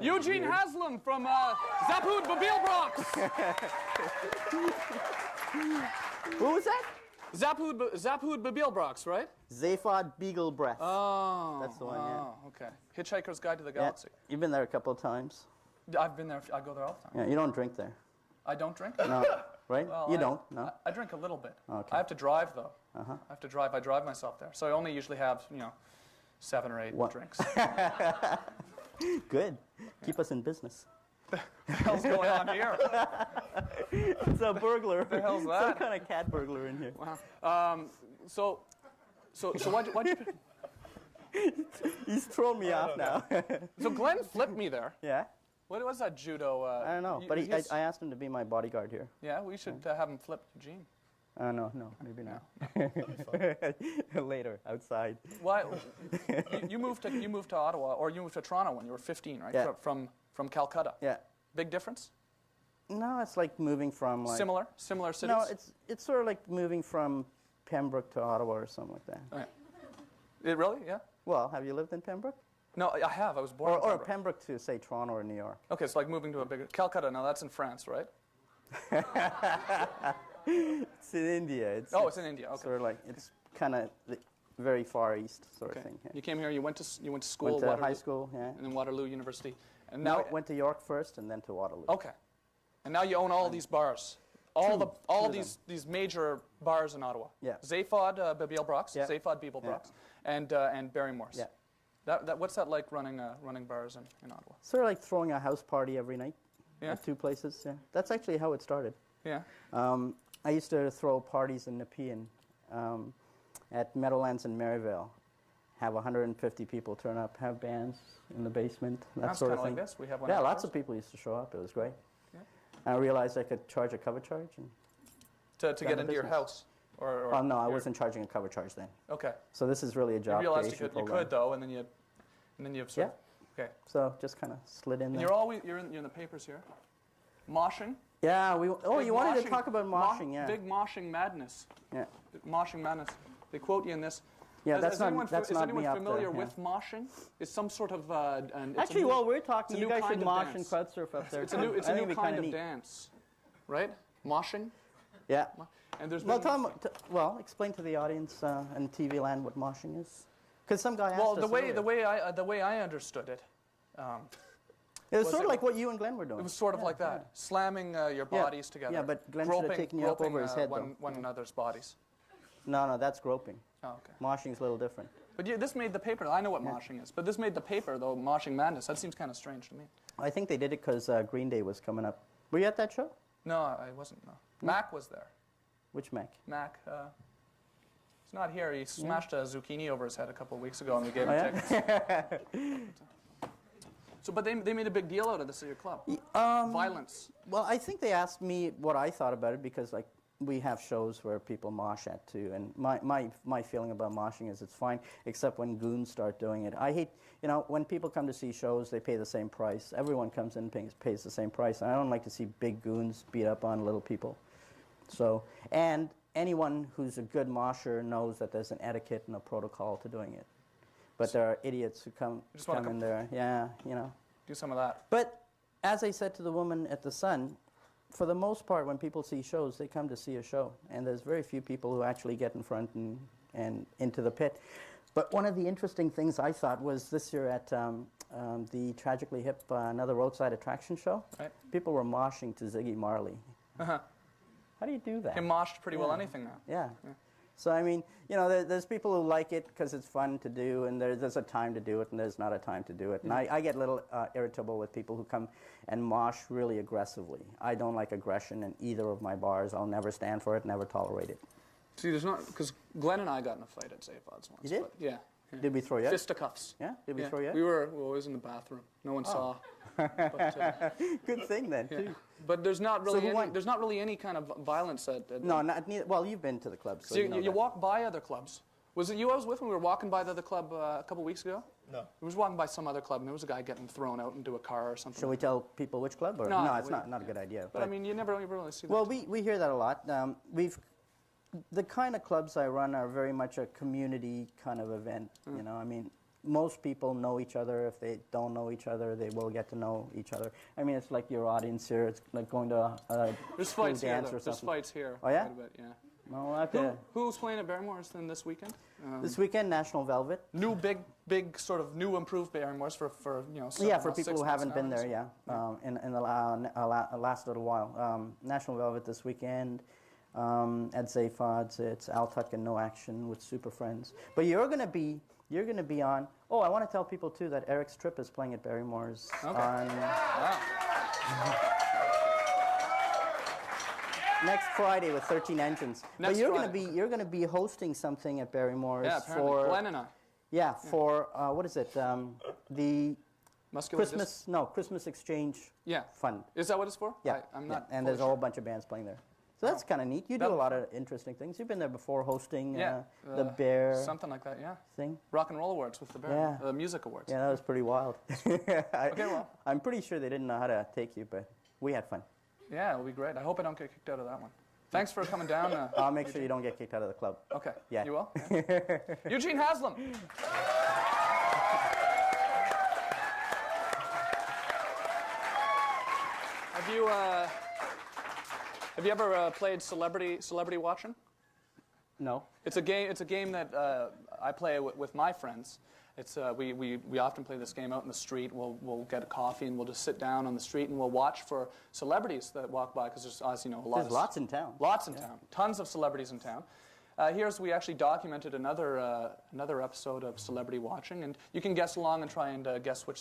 Eugene Haslam from Zaphoud Babilbrox. Who was that? Zaphoud Babilbrox, right? Zaphod Beagle Breath. Oh. That's the one, yeah. Okay. Hitchhiker's Guide to the Galaxy. Yeah. You've been there a couple of times. I've been there. I go there all the time. Yeah, you don't drink there. I don't drink? No. Right? Well, you don't? No? I drink a little bit. Okay. I have to drive, though. Uh-huh. I have to drive. I drive myself there. So I only usually have, 7 or 8 drinks. Good. Keep us in business. What the hell's going on here? It's a burglar. What the hell's that? Some kind of cat burglar in here. Wow. So why'd you... He's thrown me off now. So Glenn flipped me there. Yeah? What was that judo? I don't know, but I asked him to be my bodyguard here. Yeah, we should have him flip Eugene. No, maybe not. Later, outside. Why? You moved to Ottawa, or you moved to Toronto when you were 15, right? Yeah. From Calcutta. Yeah. Big difference? No, it's like moving from like... Similar cities? No, it's sort of like moving from Pembroke to Ottawa or something like that. Okay. It really? Yeah. Well, have you lived in Pembroke? No, I have. I was born in Or Pembroke. Pembroke to, say, Toronto or New York. Okay, it's like moving to a bigger... Calcutta, now that's in France, right? It's in India. It's in India. Okay. Sort of like, it's kind of very far east sort of thing. Yeah. You came here, you went to school, went to Waterloo, high school, yeah. and then Waterloo University. And No, now went to York first and then to Waterloo. Okay. And now you own all these bars. All these major bars in Ottawa. Yeah. Zaphod Babilbrox, Yeah. Zaphod Beeblebrox, and Barrymore's. Yeah. What's that like running bars in Ottawa? Sort of like throwing a house party every night. Yeah. At 2 places. Yeah. That's actually how it started. Yeah. I used to throw parties in Nepean at Meadowlands in Maryvale. Have 150 people turn up, have bands in the basement, that That's sort of kind of thing. like this. We have one. Yeah, lots of people used to show up. It was great. Yeah. And I realized I could charge a cover charge. And To get into your house. Oh, no, I wasn't charging a cover charge then. Okay. So this is really a job You realized creation you program. could though, and then you sort of, okay. So just kind of slid in And there. you're in the papers here. Moshing. Yeah, you wanted to moshing- talk about moshing, yeah. Big moshing madness. Yeah. Moshing madness. They quote you in this. Yeah, Is that's anyone me up familiar there, yeah. with moshing? It's some sort of Actually, while we're talking, you guys should mosh and dance. crowd surf up there. It's a new I think it'd be kind kinda of neat. dance, right? Moshing. Yeah. And there's Well, explain to the audience in TV land what moshing is, because some guy asked us earlier. the way I understood it. It was sort of like what you and Glenn were doing. It was sort of like that, slamming your bodies together. Yeah, but Glenn should have taken you up over his head, though. one another's bodies. No, that's groping. Oh, okay. Moshing's a little different. But this made the paper. I know what moshing is, but this made the paper, though, Moshing Madness. That seems kind of strange to me. I think they did it because Green Day was coming up. Were you at that show? No, I wasn't, no. Mac was there. Which Mac? Mac, he's not here. He smashed a zucchini over his head a couple of weeks ago, and we gave him tickets. So, but they made a big deal out of this at your club. Violence. Well, I think they asked me what I thought about it because, like, we have shows where people mosh at too, and my feeling about moshing is it's fine, except when goons start doing it. I hate, when people come to see shows, they pay the same price. Everyone comes in and pays the same price. And I don't like to see big goons beat up on little people. So, and anyone who's a good mosher knows that there's an etiquette and a protocol to doing it. But there are idiots who come in there, Do some of that. But as I said to the woman at the Sun, for the most part, when people see shows, they come to see a show. And there's very few people who actually get in front and into the pit. But one of the interesting things I thought was this year at the Tragically Hip, another roadside attraction show, right. People were moshing to Ziggy Marley. Uh-huh. How do you do that? He moshed pretty well anything now. Yeah. So, I mean, there's people who like it because it's fun to do, and there's a time to do it, and there's not a time to do it. And I get a little irritable with people who come and mosh really aggressively. I don't like aggression in either of my bars. I'll never stand for it, never tolerate it. See, there's not, because Glenn and I got in a fight at Zaphod's once. You did? But, yeah. Did we throw you out? Fisticuffs. Yeah? Did we throw you out? We were always in the bathroom. No one saw. But, good thing then, too. But there's not really any kind of violence at no, well, you've been to the club, so you walk by other clubs. Was it you I was with when we were walking by the other club a couple weeks ago? No. We was walking by some other club, and there was a guy getting thrown out into a car or something. Shall we tell people which club? Or? No, it's not a good idea. But I mean, you never really see that. Well, we hear that a lot. The kind of clubs I run are very much a community kind of event. I mean, most people know each other. If they don't know each other, they will get to know each other. I mean, it's like your audience here. It's like going to a There's school fights here, dance though. or something. There's fights here. Oh, yeah? Quite a bit, yeah. Well, okay. Who's playing at Barrymore's then this weekend? This weekend, National Velvet. New big sort of new improved Barrymore's for you know. Yeah, for people who haven't been there, in the last little while. National Velvet this weekend. At Zaphod's, it's Al Tuck and No Action with Super Friends. But you're gonna be on. Oh, I want to tell people too that Eric's Trip is playing at Barrymore's on. Wow. Next Friday with 13 Engines. Next but you're Friday. you're gonna be hosting something at Barrymore's apparently. for Glenn and I. Yeah, for what is it? The Muscular Christmas Exchange Fund. Is that what it's for? Yeah. I'm not. And there's a whole bunch of bands playing there. So that's kind of neat. You do a lot of interesting things. You've been there before hosting the Bear something like that, thing. Rock and Roll Awards with the Bear. Yeah. Music Awards. Yeah, that was pretty wild. Okay, well. I'm pretty sure they didn't know how to take you, but we had fun. Yeah, it'll be great. I hope I don't get kicked out of that one. Thanks for coming down. I'll make sure you don't get kicked out of the club. Okay. Yeah. You will? Yeah. Eugene Haslam. Have you ever played Celebrity Watching? No. It's a game that I play with my friends. It's we often play this game out in the street. We'll get a coffee and we'll just sit down on the street and we'll watch for celebrities that walk by because there's, as you know, there's lots in town. Lots in town. Tons of celebrities in town. We actually documented another episode of Celebrity Watching, and you can guess along and try and guess which